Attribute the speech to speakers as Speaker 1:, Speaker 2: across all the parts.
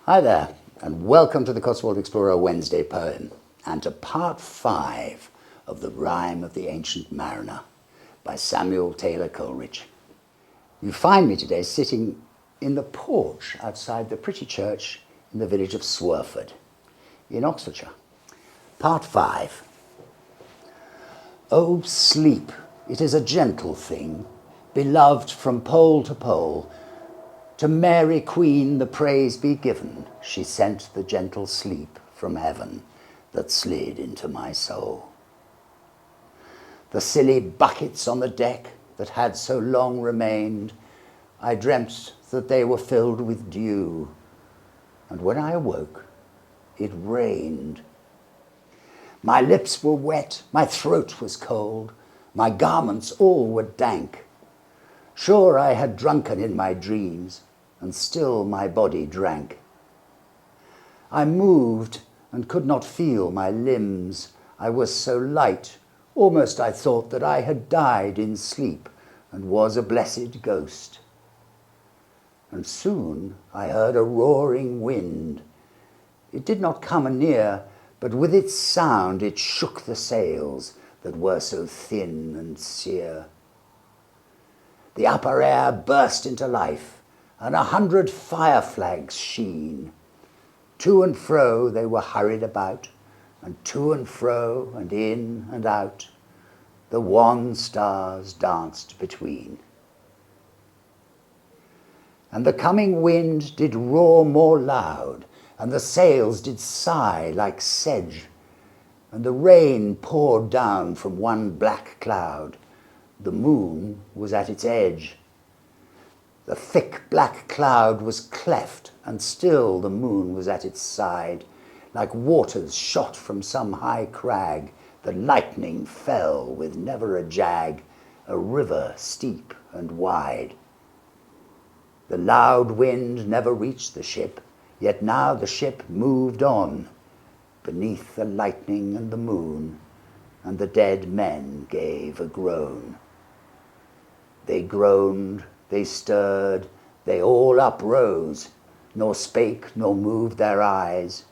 Speaker 1: Hi there, and welcome to the Cotswold Explorer Wednesday poem, and to part 5 of the Rime of the Ancient Mariner by Samuel Taylor Coleridge. You find me today sitting in the porch outside the pretty church in the village of Swerford, in Oxfordshire. Part 5. Oh, sleep, it is a gentle thing, beloved from pole to pole. To Mary Queen the praise be given, she sent the gentle sleep from heaven that slid into my soul. The silly buckets on the deck that had so long remained, I dreamt that they were filled with dew, and when I awoke, it rained. My lips were wet, my throat was cold, my garments all were dank. Sure I had drunken in my dreams, and still my body drank. I moved and could not feel my limbs. I was so light, almost I thought that I had died in sleep and was a blessed ghost. And soon I heard a roaring wind. It did not come anear, but with its sound it shook the sails that were so thin and sere. The upper air burst into life, and 100 fire flags sheen. To and fro they were hurried about, and to and fro and in and out, the wan stars danced between. And the coming wind did roar more loud, and the sails did sigh like sedge, and the rain poured down from one black cloud. The moon was at its edge. The thick black cloud was cleft, and still the moon was at its side. Like waters shot from some high crag, the lightning fell with never a jag, a river steep and wide. The loud wind never reached the ship, yet now the ship moved on, beneath the lightning and the moon, and the dead men gave a groan. They groaned, they stirred, they all uprose, nor spake nor moved their eyes.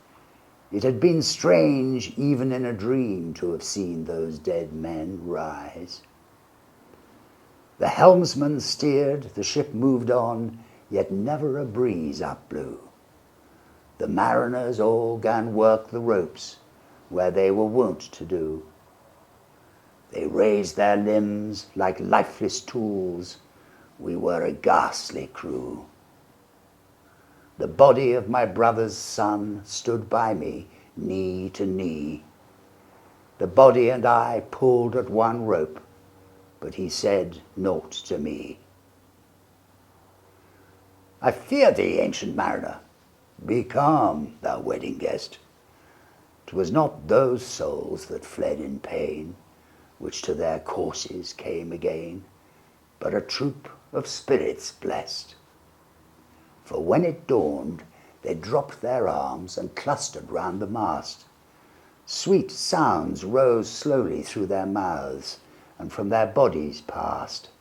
Speaker 1: It had been strange even in a dream to have seen those dead men rise. The helmsman steered, the ship moved on, yet never a breeze up blew. The mariners all gan work the ropes where they were wont to do. They raised their limbs like lifeless tools. We were a ghastly crew. The body of my brother's son stood by me, knee to knee. The body and I pulled at one rope, but he said naught to me. I fear thee, ancient mariner. Be calm, thou wedding guest. 'Twas not those souls that fled in pain, which to their courses came again, but a troop of spirits blessed. For when it dawned, they dropped their arms and clustered round the mast. Sweet sounds rose slowly through their mouths, and from their bodies passed.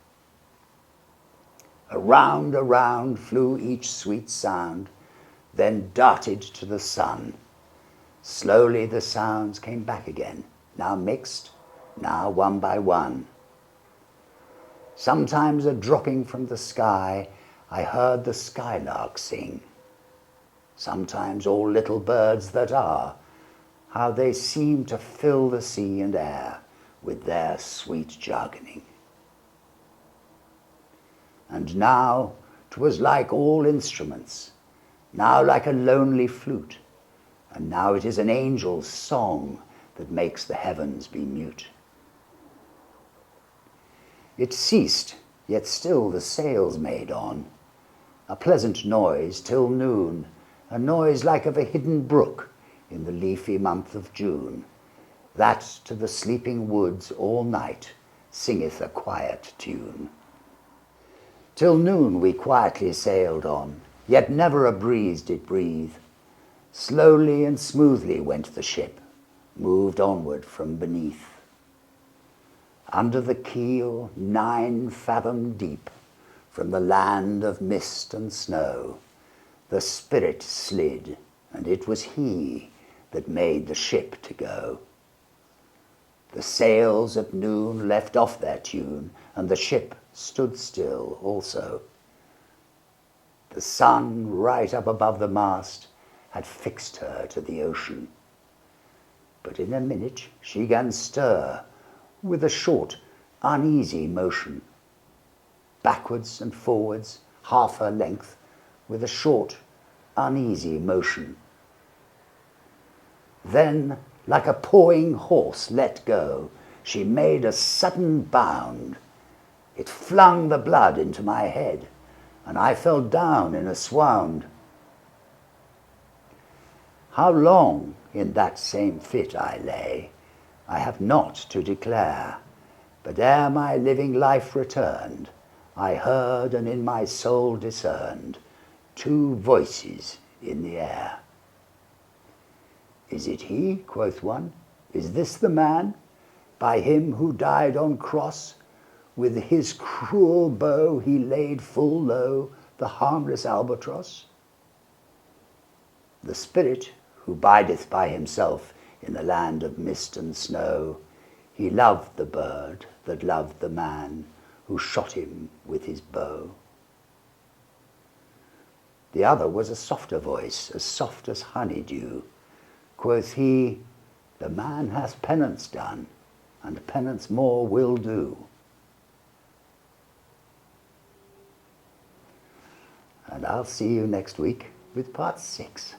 Speaker 1: Around flew each sweet sound, then darted to the sun. Slowly the sounds came back again, now mixed, now one by one. Sometimes a dropping from the sky, I heard the skylark sing. Sometimes all little birds that are, how they seem to fill the sea and air with their sweet jargoning. And now 'twas like all instruments, now like a lonely flute, and now it is an angel's song that makes the heavens be mute. It ceased, yet still the sails made on, a pleasant noise till noon, a noise like of a hidden brook in the leafy month of June, that to the sleeping woods all night singeth a quiet tune. Till noon we quietly sailed on, yet never a breeze did breathe. Slowly and smoothly went the ship, moved onward from beneath. Under the keel 9 fathom deep, from the land of mist and snow, the spirit slid, and it was he that made the ship to go. The sails at noon left off their tune, and the ship stood still also. The sun, right up above the mast, had fixed her to the ocean. But in a minute she 'gan stir, with a short, uneasy motion, backwards and forwards, half her length, with a short, uneasy motion. Then, like a pawing horse let go, she made a sudden bound. It flung the blood into my head, and I fell down in a swound. How long in that same fit I lay, I have not to declare, but ere my living life returned, I heard and in my soul discerned 2 voices in the air. Is it he, quoth one, is this the man, by him who died on cross? With his cruel bow he laid full low the harmless albatross. The spirit who bideth by himself in the land of mist and snow, he loved the bird that loved the man who shot him with his bow. The other was a softer voice, as soft as honeydew. Quoth he, the man hath penance done, and penance more will do. And I'll see you next week with part 6.